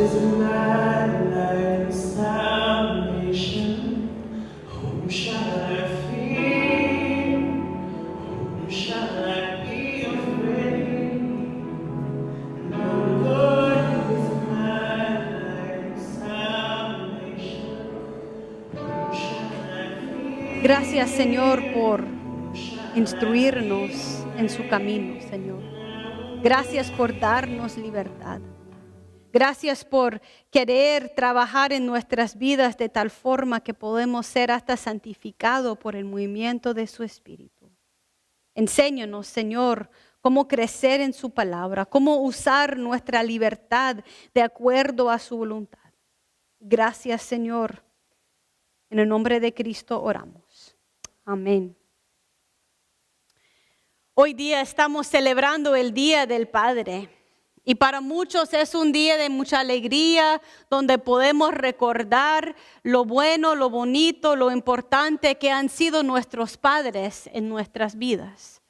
is a man like salvation? Whom shall I fear? Whom shall I be afraid? The Lord is a man like salvation. Whom shall I fear? Gracias, Señor, por instruirnos en su camino, Señor. Gracias por darnos libertad. Gracias por querer trabajar en nuestras vidas de tal forma que podemos ser hasta santificados por el movimiento de su Espíritu. Enséñanos, Señor, cómo crecer en su palabra, cómo usar nuestra libertad de acuerdo a su voluntad. Gracias, Señor. En el nombre de Cristo oramos. Amén. Hoy día estamos celebrando el Día del Padre y para muchos es un día de mucha alegría donde podemos recordar lo bueno, lo bonito, lo importante que han sido nuestros padres en nuestras vidas.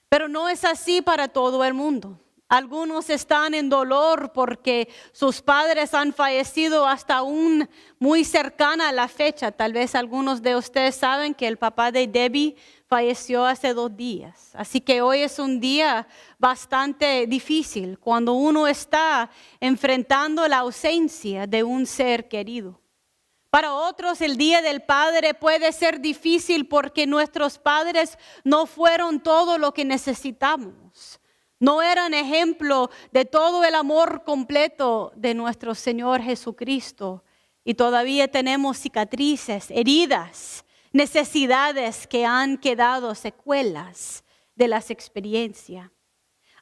Pero no es así para todo el mundo. Algunos están en dolor porque sus padres han fallecido hasta aún muy cercana a la fecha. Tal vez algunos de ustedes saben que el papá de Debbie falleció hace 2 días. Así que hoy es un día bastante difícil cuando uno está enfrentando la ausencia de un ser querido. Para otros el Día del Padre puede ser difícil porque nuestros padres no fueron todo lo que necesitamos. No eran ejemplo de todo el amor completo de nuestro Señor Jesucristo. Y todavía tenemos cicatrices, heridas, necesidades que han quedado secuelas de las experiencias.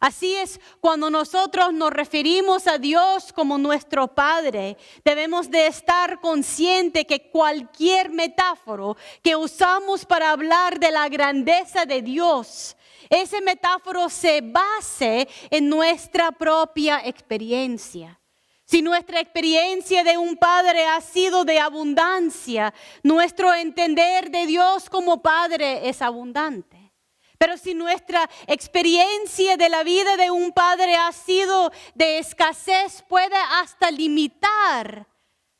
Así es, cuando nosotros nos referimos a Dios como nuestro Padre, debemos de estar conscientes que cualquier metáfora que usamos para hablar de la grandeza de Dios, ese metáforo se base en nuestra propia experiencia. Si nuestra experiencia de un padre ha sido de abundancia, nuestro entender de Dios como Padre es abundante. Pero si nuestra experiencia de la vida de un padre ha sido de escasez, puede hasta limitar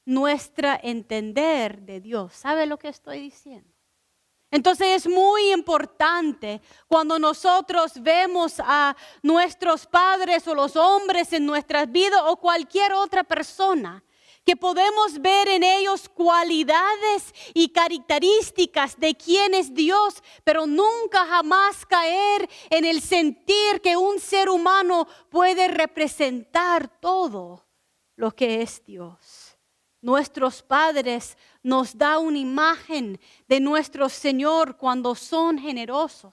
nuestro entender de Dios. ¿Sabe lo que estoy diciendo? Entonces es muy importante cuando nosotros vemos a nuestros padres o los hombres en nuestras vidas o cualquier otra persona, que podemos ver en ellos cualidades y características de quién es Dios, pero nunca jamás caer en el sentir que un ser humano puede representar todo lo que es Dios. Nuestros padres nos dan una imagen de nuestro Señor cuando son generosos,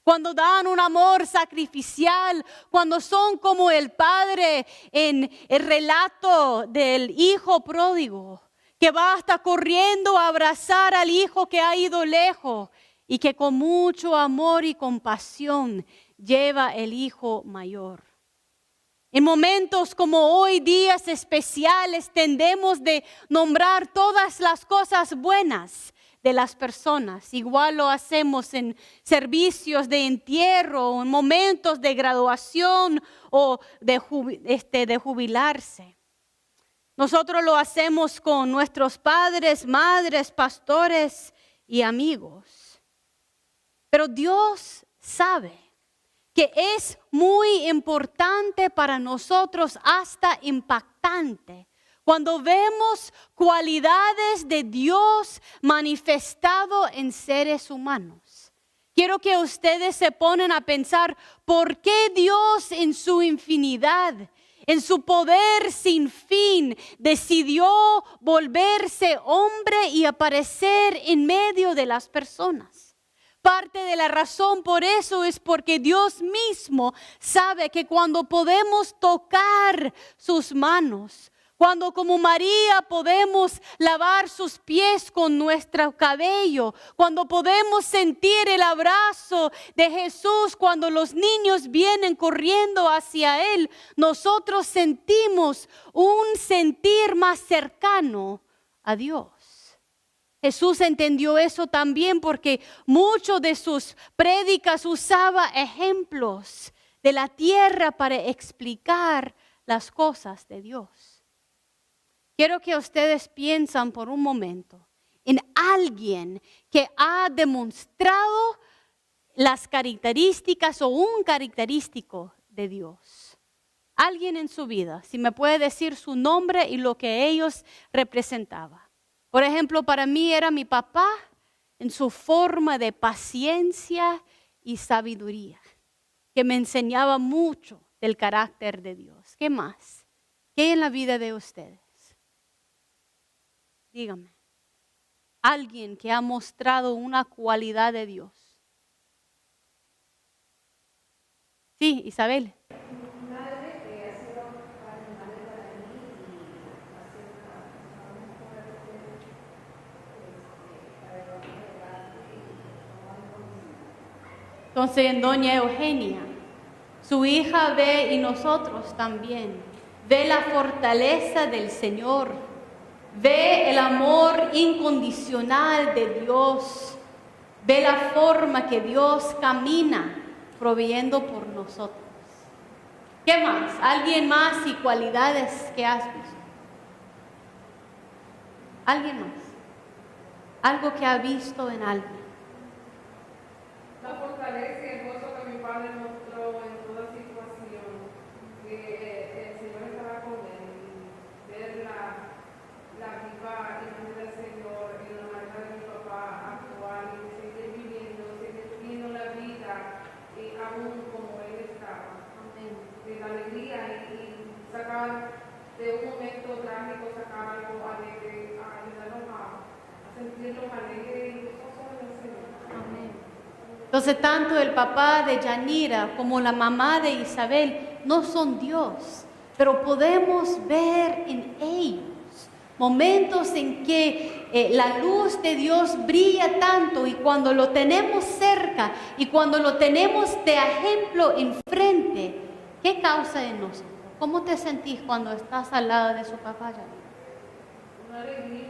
cuando dan un amor sacrificial, cuando son como el padre en el relato del hijo pródigo, que va hasta corriendo a abrazar al hijo que ha ido lejos y que con mucho amor y compasión lleva el hijo mayor. En momentos como hoy, días especiales, tendemos de nombrar todas las cosas buenas de las personas. Igual lo hacemos en servicios de entierro, o en momentos de graduación o de jubilarse. Nosotros lo hacemos con nuestros padres, madres, pastores y amigos. Pero Dios sabe que es muy importante para nosotros, hasta impactante, cuando vemos cualidades de Dios manifestado en seres humanos. Quiero que ustedes se ponen a pensar por qué Dios en su infinidad, en su poder sin fin, decidió volverse hombre y aparecer en medio de las personas. Parte de la razón por eso es porque Dios mismo sabe que cuando podemos tocar sus manos, cuando como María podemos lavar sus pies con nuestro cabello, cuando podemos sentir el abrazo de Jesús, cuando los niños vienen corriendo hacia Él, nosotros sentimos un sentir más cercano a Dios. Jesús entendió eso también porque muchos de sus prédicas usaba ejemplos de la tierra para explicar las cosas de Dios. quiero que ustedes piensen por un momento en alguien que ha demostrado las características o un característico de Dios. Alguien en su vida, si me puede decir su nombre y lo que ellos representaban. Por ejemplo, para mí era mi papá en su forma de paciencia y sabiduría, que me enseñaba mucho del carácter de Dios. ¿Qué más? ¿Qué hay en la vida de ustedes? Dígame. Alguien que ha mostrado una cualidad de Dios. Sí, Isabel. Entonces, doña Eugenia, su hija ve y nosotros también, ve la fortaleza del Señor, ve el amor incondicional de Dios, ve la forma que Dios camina proveyendo por nosotros. ¿Qué más? ¿Alguien más y cualidades que has visto? ¿Alguien más? Algo que ha visto en alguien. La fortaleza y el gozo que mi padre mostró en toda situación, que el Señor estaba con él, ver la viva imagen del Señor en la manera de mi papá actuar y seguir viviendo la vida aún como él estaba. De la alegría y sacar de un momento trágico, sacar algo alegre, a ayudarnos a sentirnos alegres y gozosos en el Señor. Amén. Entonces, tanto el papá de Yanira como la mamá de Isabel no son Dios, pero podemos ver en ellos momentos en que la luz de Dios brilla tanto, y cuando lo tenemos cerca y cuando lo tenemos de ejemplo enfrente, ¿qué causa en nosotros? ¿Cómo te sentís cuando estás al lado de su papá, Yanira? Una alegría.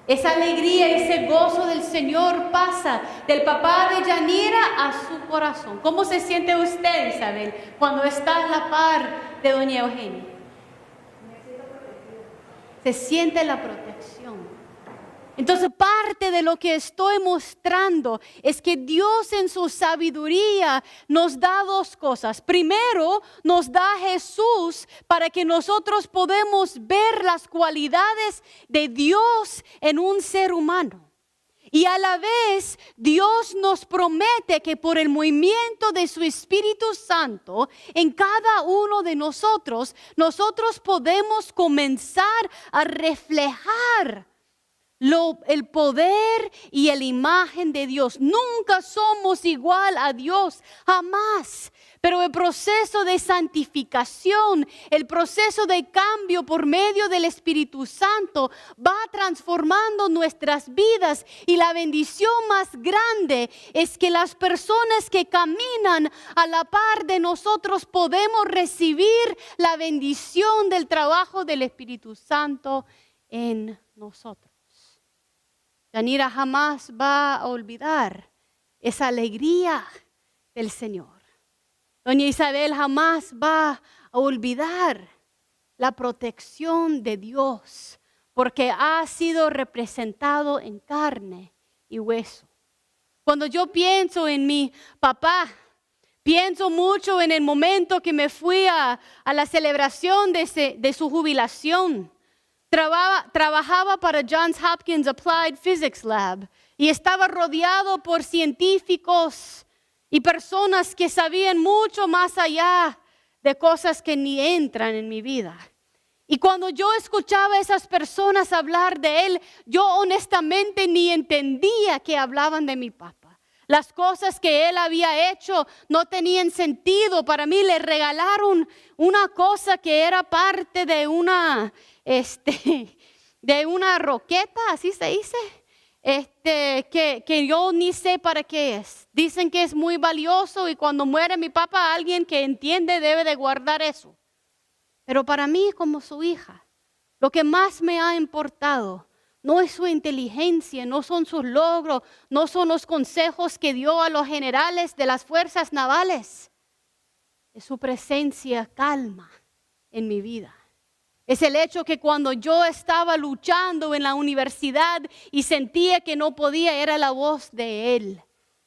Esa alegría, ese gozo del Señor pasa del papá de Yanira a su corazón. ¿Cómo se siente usted, Isabel, cuando está a la par de doña Eugenia? Se siente la protección. Entonces, parte de lo que estoy mostrando es que Dios en su sabiduría nos da dos cosas. Primero, nos da a Jesús para que nosotros podamos ver las cualidades de Dios en un ser humano. Y a la vez, Dios nos promete que por el movimiento de su Espíritu Santo en cada uno de nosotros, nosotros podemos comenzar a reflejar el poder y la imagen de Dios. Nunca somos igual a Dios, jamás. Pero el proceso de santificación, el proceso de cambio por medio del Espíritu Santo va transformando nuestras vidas. Y la bendición más grande es que las personas que caminan a la par de nosotros podemos recibir la bendición del trabajo del Espíritu Santo en nosotros. Yanira jamás va a olvidar esa alegría del Señor. Doña Isabel jamás va a olvidar la protección de Dios, porque ha sido representado en carne y hueso. Cuando yo pienso en mi papá, pienso mucho en el momento que me fui a la celebración de su jubilación. Trabajaba para Johns Hopkins Applied Physics Lab y estaba rodeado por científicos y personas que sabían mucho más allá de cosas que ni entran en mi vida. Y cuando yo escuchaba a esas personas hablar de él, yo honestamente ni entendía que hablaban de mi papá. Las cosas que él había hecho no tenían sentido. Para mí le regalaron una cosa que era parte de una roqueta, así se dice, que yo ni sé para qué es. Dicen que es muy valioso y cuando muere mi papá, alguien que entiende debe de guardar eso. Pero para mí, como su hija, lo que más me ha importado no es su inteligencia, no son sus logros, no son los consejos que dio a los generales de las fuerzas navales. Es su presencia calma en mi vida. Es el hecho que cuando yo estaba luchando en la universidad y sentía que no podía, era la voz de Él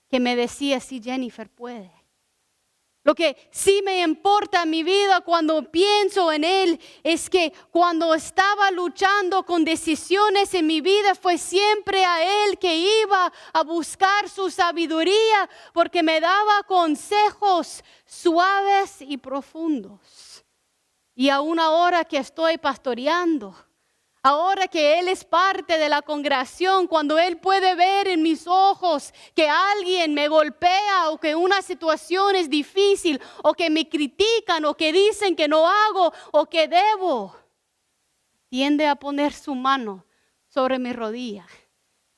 que me decía, sí, Jennifer puede. Lo que sí me importa en mi vida cuando pienso en Él es que cuando estaba luchando con decisiones en mi vida fue siempre a Él que iba a buscar su sabiduría porque me daba consejos suaves y profundos. Y aún ahora que estoy pastoreando, ahora que Él es parte de la congregación, cuando Él puede ver en mis ojos que alguien me golpea o que una situación es difícil o que me critican o que dicen que no hago o que debo, tiende a poner su mano sobre mi rodilla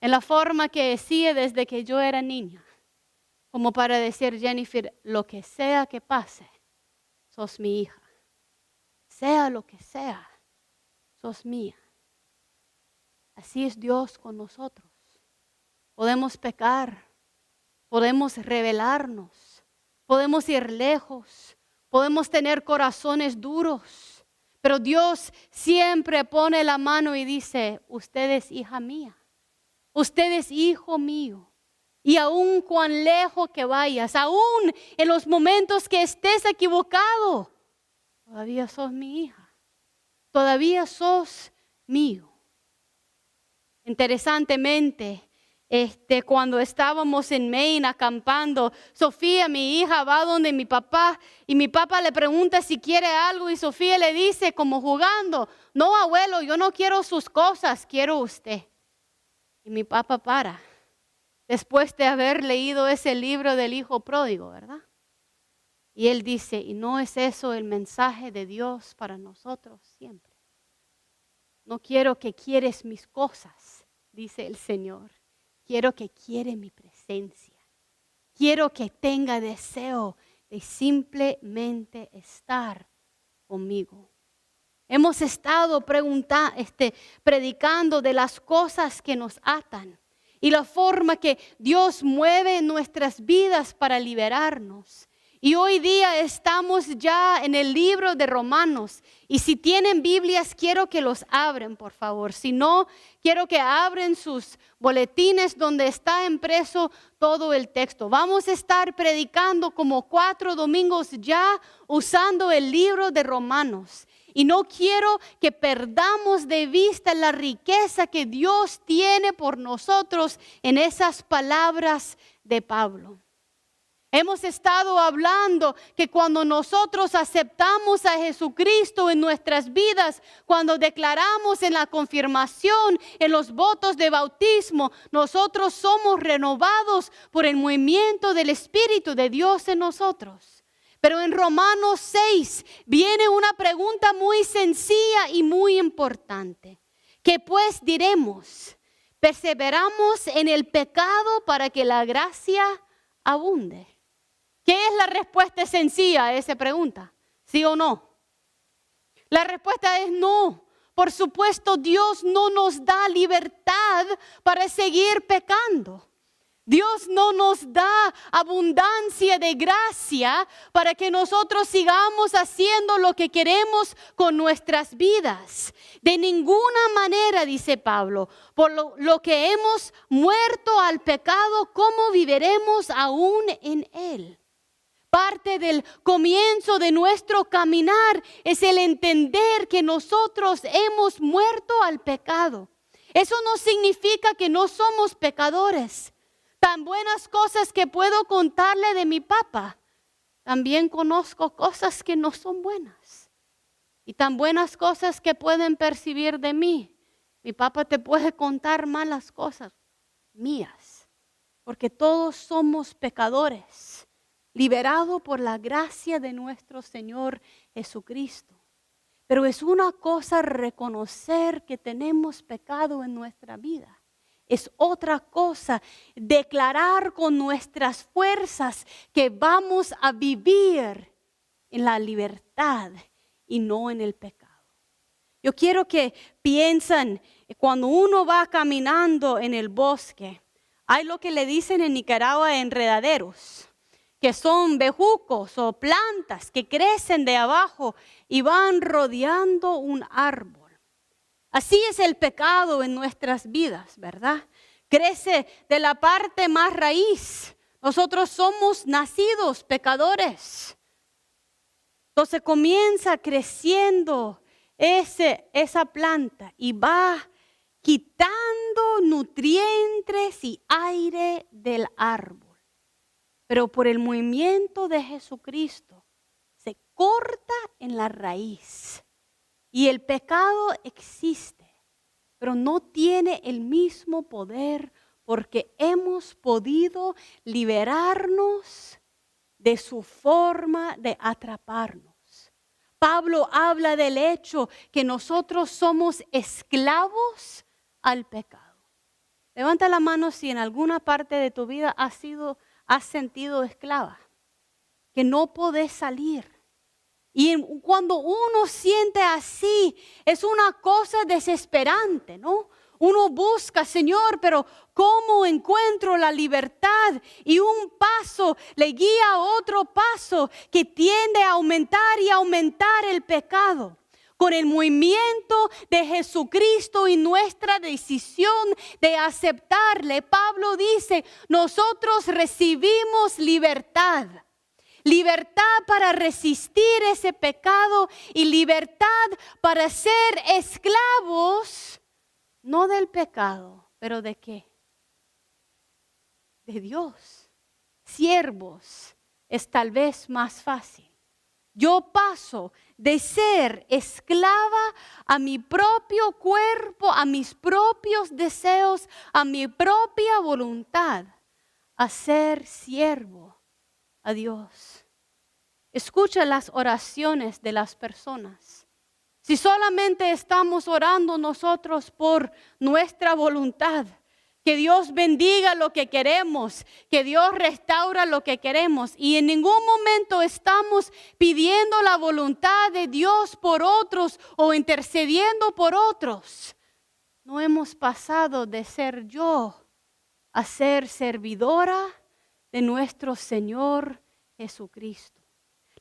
en la forma que decía desde que yo era niña, como para decir, Jennifer, lo que sea que pase, sos mi hija. Sea lo que sea, sos mía. Así es Dios con nosotros. Podemos pecar, podemos rebelarnos, podemos ir lejos, podemos tener corazones duros, pero Dios siempre pone la mano y dice, usted es hija mía, usted es hijo mío. Y aun cuán lejos que vayas, aun en los momentos que estés equivocado, todavía sos mi hija, todavía sos mío. Interesantemente, cuando estábamos en Maine acampando, Sofía, mi hija, va donde mi papá y mi papá le pregunta si quiere algo y Sofía le dice como jugando, no abuelo, yo no quiero sus cosas, quiero usted. Y mi papá para, después de haber leído ese libro del hijo pródigo, ¿verdad? Y él dice, ¿y no es eso el mensaje de Dios para nosotros siempre? No quiero que quieres mis cosas, dice el Señor. Quiero que quiere mi presencia. Quiero que tenga deseo de simplemente estar conmigo. Hemos estado predicando de las cosas que nos atan y la forma que Dios mueve nuestras vidas para liberarnos. Y hoy día estamos ya en el libro de Romanos. Y si tienen Biblias, quiero que los abren, por favor. Si no, quiero que abren sus boletines donde está impreso todo el texto. Vamos a estar predicando como 4 domingos ya usando el libro de Romanos. Y no quiero que perdamos de vista la riqueza que Dios tiene por nosotros en esas palabras de Pablo. Hemos estado hablando que cuando nosotros aceptamos a Jesucristo en nuestras vidas, cuando declaramos en la confirmación, en los votos de bautismo, nosotros somos renovados por el movimiento del Espíritu de Dios en nosotros. Pero en Romanos 6 viene una pregunta muy sencilla y muy importante. ¿Qué pues diremos? ¿Perseveramos en el pecado para que la gracia abunde? ¿Qué es la respuesta sencilla a esa pregunta? ¿Sí o no? La respuesta es no. Por supuesto, Dios no nos da libertad para seguir pecando. Dios no nos da abundancia de gracia para que nosotros sigamos haciendo lo que queremos con nuestras vidas. De ninguna manera, dice Pablo, por lo que hemos muerto al pecado, ¿cómo viviremos aún en él? Parte del comienzo de nuestro caminar es el entender que nosotros hemos muerto al pecado. Eso no significa que no somos pecadores. Tan buenas cosas que puedo contarle de mi papá, también conozco cosas que no son buenas. Y tan buenas cosas que pueden percibir de mí. Mi papá te puede contar malas cosas mías, porque todos somos pecadores. Liberado por la gracia de nuestro Señor Jesucristo. Pero es una cosa reconocer que tenemos pecado en nuestra vida. Es otra cosa declarar con nuestras fuerzas que vamos a vivir en la libertad y no en el pecado. Yo quiero que piensen cuando uno va caminando en el bosque, hay lo que le dicen en Nicaragua enredaderos. que son bejucos o plantas que crecen de abajo y van rodeando un árbol. Así es el pecado en nuestras vidas, ¿verdad? Crece de la parte más raíz. Nosotros somos nacidos pecadores. Entonces comienza creciendo esa planta y va quitando nutrientes y aire del árbol. Pero por el movimiento de Jesucristo se corta en la raíz. Y el pecado existe, pero no tiene el mismo poder porque hemos podido liberarnos de su forma de atraparnos. Pablo habla del hecho que nosotros somos esclavos al pecado. Levanta la mano si en alguna parte de tu vida has sentido esclava, que no podés salir. Y cuando uno siente así, es una cosa desesperante, ¿no? Uno busca, Señor, pero ¿cómo encuentro la libertad? Y un paso le guía a otro paso que tiende a aumentar y aumentar el pecado. Con el movimiento de Jesucristo y nuestra decisión de aceptarle, Pablo dice, nosotros recibimos libertad. Libertad para resistir ese pecado y libertad para ser esclavos, no del pecado, pero ¿de qué? De Dios. Siervos es tal vez más fácil. Yo paso de ser esclava a mi propio cuerpo, a mis propios deseos, a mi propia voluntad, a ser siervo a Dios. Escucha las oraciones de las personas. Si solamente estamos orando nosotros por nuestra voluntad, que Dios bendiga lo que queremos, que Dios restaura lo que queremos, y en ningún momento estamos pidiendo la voluntad de Dios por otros o intercediendo por otros, no hemos pasado de ser yo a ser servidora de nuestro Señor Jesucristo.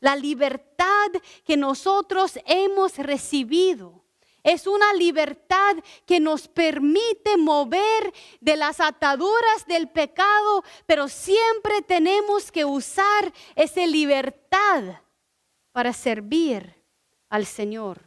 La libertad que nosotros hemos recibido es una libertad que nos permite mover de las ataduras del pecado, pero siempre tenemos que usar esa libertad para servir al Señor.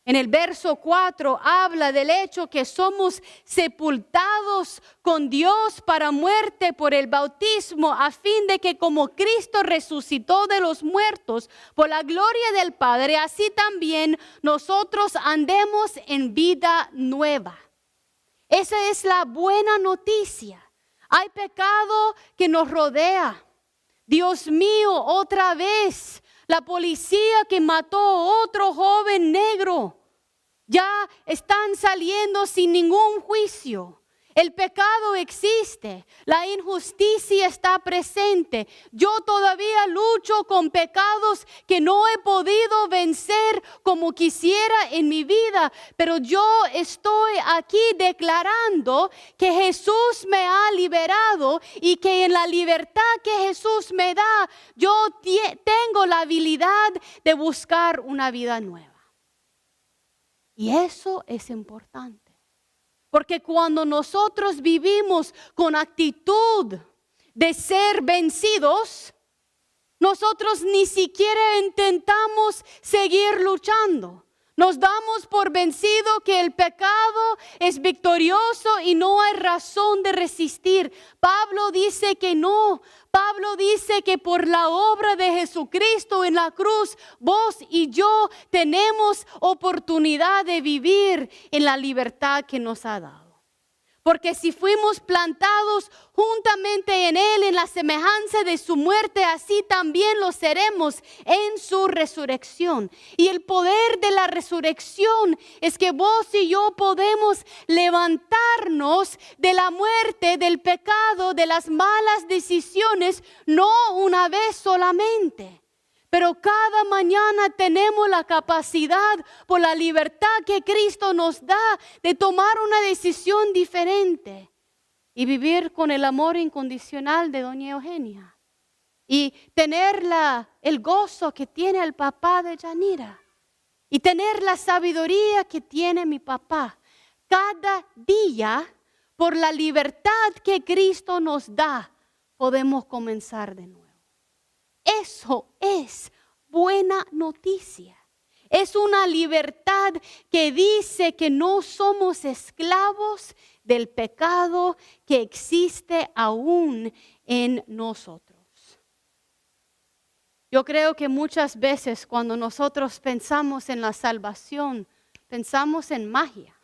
En el verso 4 habla del hecho que somos sepultados con Dios para muerte por el bautismo, a fin de que como Cristo resucitó de los muertos por la gloria del Padre, así también nosotros andemos en vida nueva. Esa es la buena noticia. Hay pecado que nos rodea. Dios mío, otra vez. La policía que mató a otro joven negro, ya están saliendo sin ningún juicio. El pecado existe, la injusticia está presente. Yo todavía lucho con pecados que no he podido vencer como quisiera en mi vida, pero yo estoy aquí declarando que Jesús me ha liberado y que en la libertad que Jesús me da, yo tengo la habilidad de buscar una vida nueva. Y eso es importante. Porque cuando nosotros vivimos con actitud de ser vencidos, nosotros ni siquiera intentamos seguir luchando. Nos damos por vencido que el pecado es victorioso y no hay razón de resistir. Pablo dice que no. Pablo dice que por la obra de Jesucristo en la cruz, vos y yo tenemos oportunidad de vivir en la libertad que nos ha dado. Porque si fuimos plantados juntamente en Él, en la semejanza de su muerte, así también lo seremos en su resurrección. Y el poder de la resurrección es que vos y yo podemos levantarnos de la muerte, del pecado, de las malas decisiones, no una vez solamente. Pero cada mañana tenemos la capacidad, por la libertad que Cristo nos da, de tomar una decisión diferente y vivir con el amor incondicional de doña Eugenia. y tener el gozo que tiene el papá de Yanira y tener la sabiduría que tiene mi papá. Cada día, por la libertad que Cristo nos da, podemos comenzar de nuevo. Eso es buena noticia. Es una libertad que dice que no somos esclavos del pecado que existe aún en nosotros. Yo creo que muchas veces cuando nosotros pensamos en la salvación, pensamos en magia.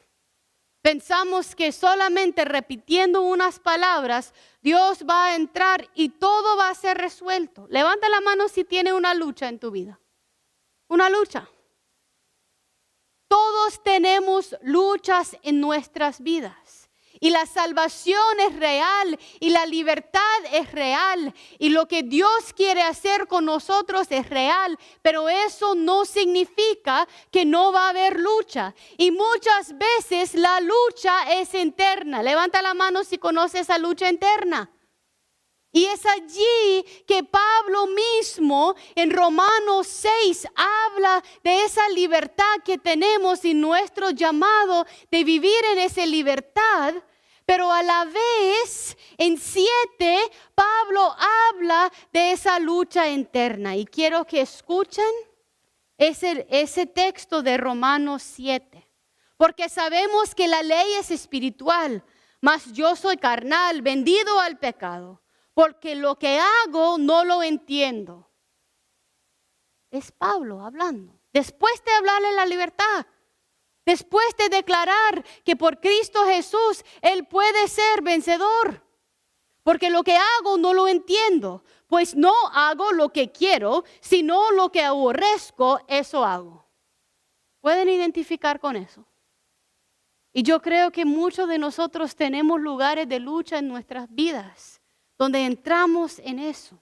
Pensamos que solamente repitiendo unas palabras, Dios va a entrar y todo va a ser resuelto. Levanta la mano si tiene una lucha en tu vida. Una lucha. Todos tenemos luchas en nuestras vidas. Y la salvación es real y la libertad es real. Y lo que Dios quiere hacer con nosotros es real. Pero eso no significa que no va a haber lucha. Y muchas veces la lucha es interna. Levanta la mano si conoces esa lucha interna. Y es allí que Pablo mismo en Romanos 6 habla de esa libertad que tenemos y nuestro llamado de vivir en esa libertad. Pero a la vez, en 7, Pablo habla de esa lucha interna. Y quiero que escuchen ese texto de Romanos 7. Porque sabemos que la ley es espiritual, mas yo soy carnal, vendido al pecado. Porque lo que hago no lo entiendo. Es Pablo hablando. Después de hablarle la libertad. Después de declarar que por Cristo Jesús Él puede ser vencedor. Porque lo que hago no lo entiendo. Pues no hago lo que quiero, sino lo que aborrezco, eso hago. ¿Pueden identificar con eso? Y yo creo que muchos de nosotros tenemos lugares de lucha en nuestras vidas donde entramos en eso.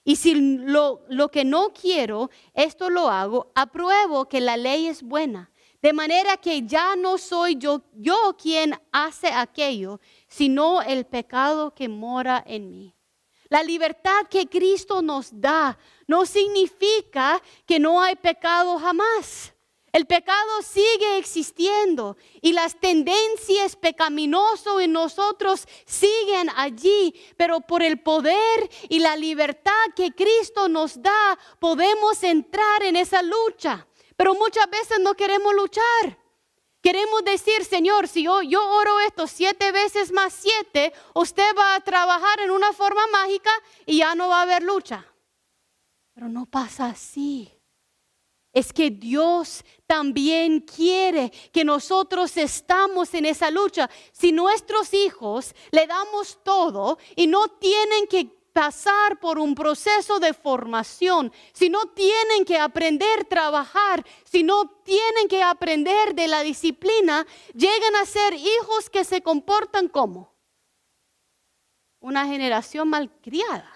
Y si lo que no quiero, esto lo hago, apruebo que la ley es buena. De manera que ya no soy yo quien hace aquello, sino el pecado que mora en mí. La libertad que Cristo nos da no significa que no hay pecado jamás. El pecado sigue existiendo y las tendencias pecaminosas en nosotros siguen allí, pero por el poder y la libertad que Cristo nos da, podemos entrar en esa lucha. Pero muchas veces no queremos luchar. Queremos decir, Señor, si yo oro esto 7 veces más 7, usted va a trabajar en una forma mágica y ya no va a haber lucha. Pero no pasa así. Es que Dios también quiere que nosotros estamos en esa lucha. Si nuestros hijos le damos todo y no tienen que pasar por un proceso de formación, si no tienen que aprender a trabajar, si no tienen que aprender de la disciplina, llegan a ser hijos que se comportan como una generación malcriada,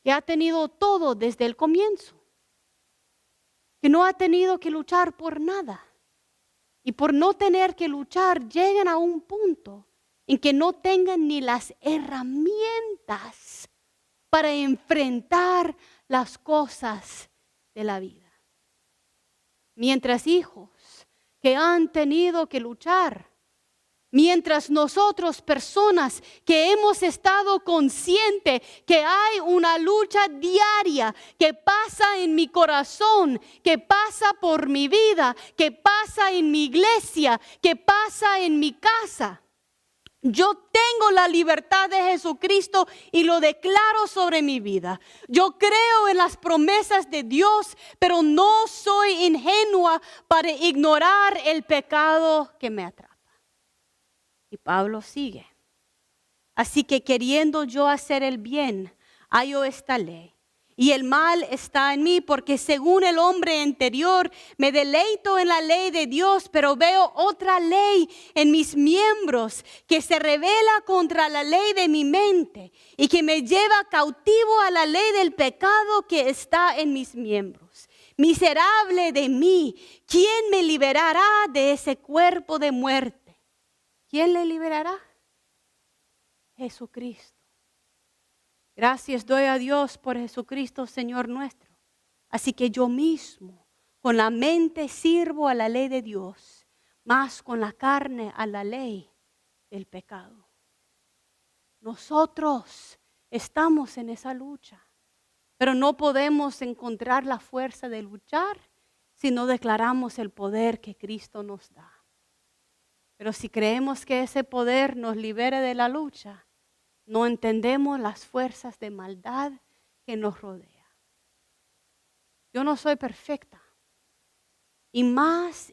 que ha tenido todo desde el comienzo. Que no ha tenido que luchar por nada. Y por no tener que luchar, llegan a un punto en que no tengan ni las herramientas para enfrentar las cosas de la vida. Mientras hijos que han tenido que luchar, mientras nosotros, personas que hemos estado conscientes que hay una lucha diaria que pasa en mi corazón, que pasa por mi vida, que pasa en mi iglesia, que pasa en mi casa. Yo tengo la libertad de Jesucristo y lo declaro sobre mi vida. Yo creo en las promesas de Dios, pero no soy ingenua para ignorar el pecado que me atrapa. Y Pablo sigue. Así que queriendo yo hacer el bien, hallo esta ley. Y el mal está en mí, porque según el hombre interior me deleito en la ley de Dios, pero veo otra ley en mis miembros que se rebela contra la ley de mi mente y que me lleva cautivo a la ley del pecado que está en mis miembros. Miserable de mí, ¿quién me liberará de ese cuerpo de muerte? ¿Quién le liberará? Jesucristo. Gracias doy a Dios por Jesucristo, Señor nuestro. Así que yo mismo, con la mente sirvo a la ley de Dios, más con la carne a la ley del pecado. Nosotros estamos en esa lucha, pero no podemos encontrar la fuerza de luchar si no declaramos el poder que Cristo nos da. Pero si creemos que ese poder nos libere de la lucha, no entendemos las fuerzas de maldad que nos rodea. Yo no soy perfecta. Y más,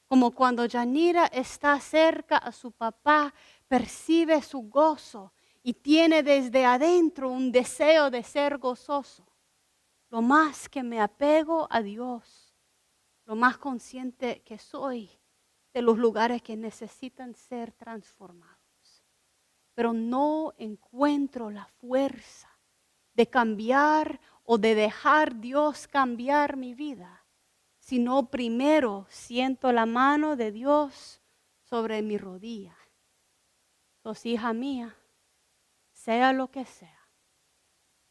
como cuando Yanira está cerca a su papá, percibe su gozo y tiene desde adentro un deseo de ser gozoso. Lo más que me apego a Dios, lo más consciente que soy de los lugares que necesitan ser transformados. Pero no encuentro la fuerza de cambiar o de dejar Dios cambiar mi vida, sino primero siento la mano de Dios sobre mi rodilla. Entonces, hija mía, sea lo que sea,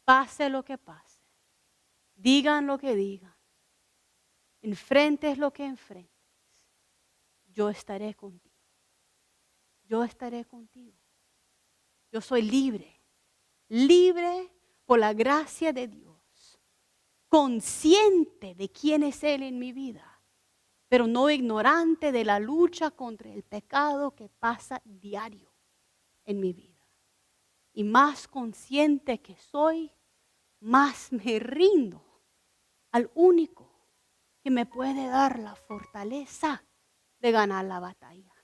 pase lo que pase, digan lo que digan, enfrentes lo que enfrentes, yo estaré contigo. Yo estaré contigo. Yo soy libre, libre por la gracia de Dios, consciente de quién es Él en mi vida, pero no ignorante de la lucha contra el pecado que pasa diario en mi vida. Y más consciente que soy, más me rindo al único que me puede dar la fortaleza de ganar la batalla,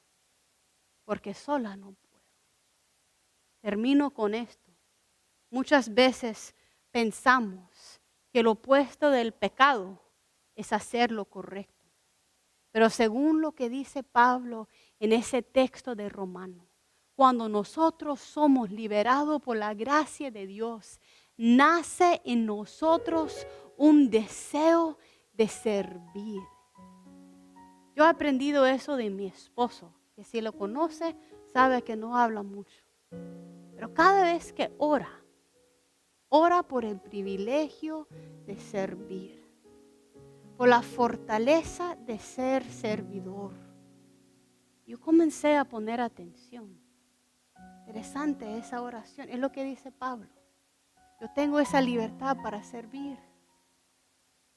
porque sola no puedo. Termino con esto. Muchas veces pensamos que lo opuesto del pecado es hacer lo correcto. Pero según lo que dice Pablo en ese texto de Romanos, cuando nosotros somos liberados por la gracia de Dios, nace en nosotros un deseo de servir. Yo he aprendido eso de mi esposo, que si lo conoce, sabe que no habla mucho. Pero cada vez que ora por el privilegio de servir, por la fortaleza de ser servidor. Yo comencé a poner atención. Interesante esa oración, es lo que dice Pablo. Yo tengo esa libertad para servir.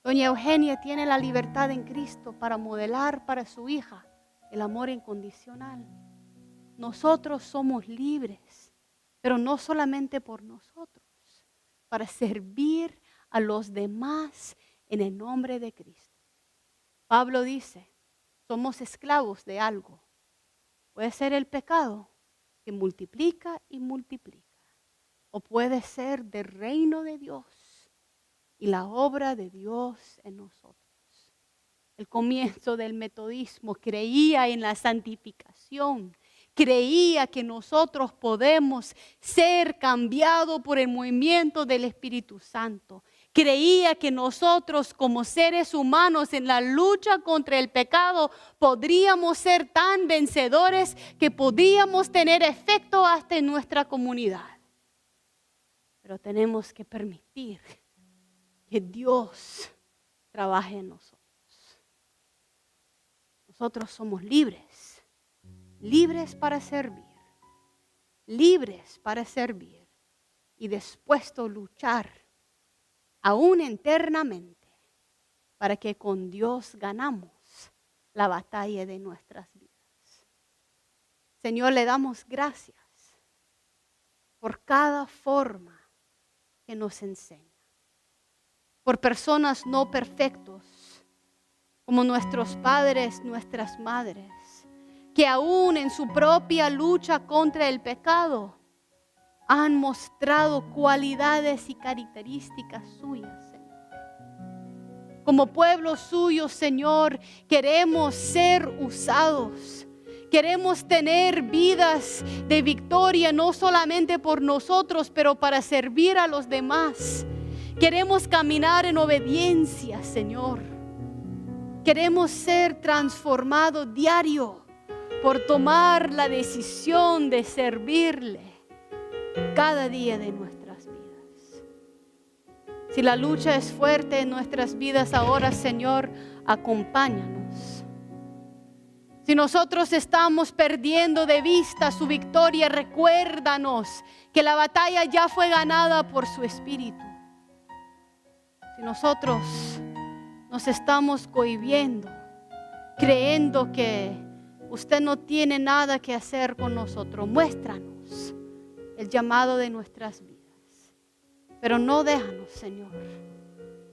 Doña Eugenia tiene la libertad en Cristo para modelar para su hija el amor incondicional. Nosotros somos libres, pero no solamente por nosotros, para servir a los demás en el nombre de Cristo. Pablo dice, somos esclavos de algo. Puede ser el pecado que multiplica y multiplica, o puede ser del reino de Dios y la obra de Dios en nosotros. El comienzo del metodismo creía en la santificación, creía que nosotros podemos ser cambiados por el movimiento del Espíritu Santo. Creía que nosotros como seres humanos en la lucha contra el pecado podríamos ser tan vencedores que podíamos tener efecto hasta en nuestra comunidad. Pero tenemos que permitir que Dios trabaje en nosotros. Nosotros somos libres, libres para servir y dispuestos a luchar aún internamente para que con Dios ganamos la batalla de nuestras vidas. Señor, le damos gracias por cada forma que nos enseña, por personas no perfectos como nuestros padres, nuestras madres, que aún en su propia lucha contra el pecado han mostrado cualidades y características suyas, Señor. Como pueblo suyo, Señor, queremos ser usados. Queremos tener vidas de victoria, no solamente por nosotros, pero para servir a los demás. Queremos caminar en obediencia, Señor. Queremos ser transformados diario por tomar la decisión de servirle cada día de nuestra vida. Si la lucha es fuerte en nuestras vidas ahora, Señor, acompáñanos. Si nosotros estamos perdiendo de vista su victoria, recuérdanos que la batalla ya fue ganada por su Espíritu. Si nosotros nos estamos cohibiendo, creyendo que usted no tiene nada que hacer con nosotros, muéstranos el llamado de nuestras vidas. Pero no déjanos, Señor.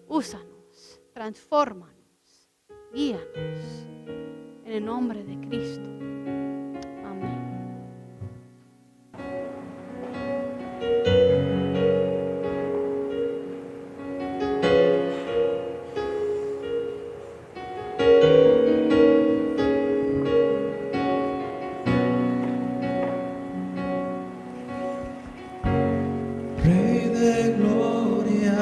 Úsanos, transfórmanos, guíanos. En el nombre de Cristo. Amén. Rey de gloria,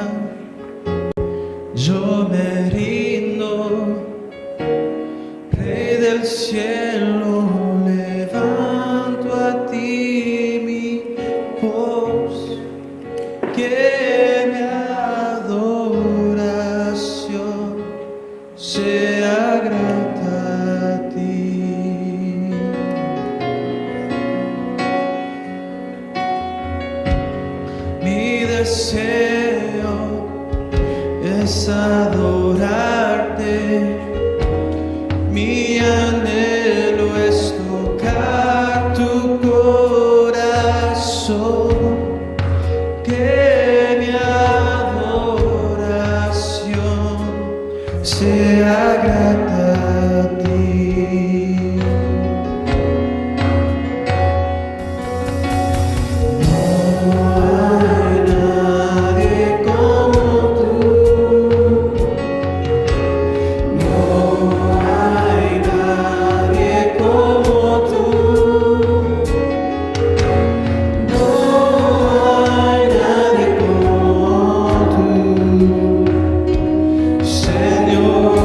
yo me rindo. Rey del cielo, levanto a ti mi voz, que mi adoración sea grata a ti. Mi deseo es adorarte. Mi anhelo es tocar tu corazón, que mi adoración sea grata a ti. No hay nadie como tú. No hay nadie como tú. No hay nadie como tú, Señor.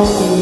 tú.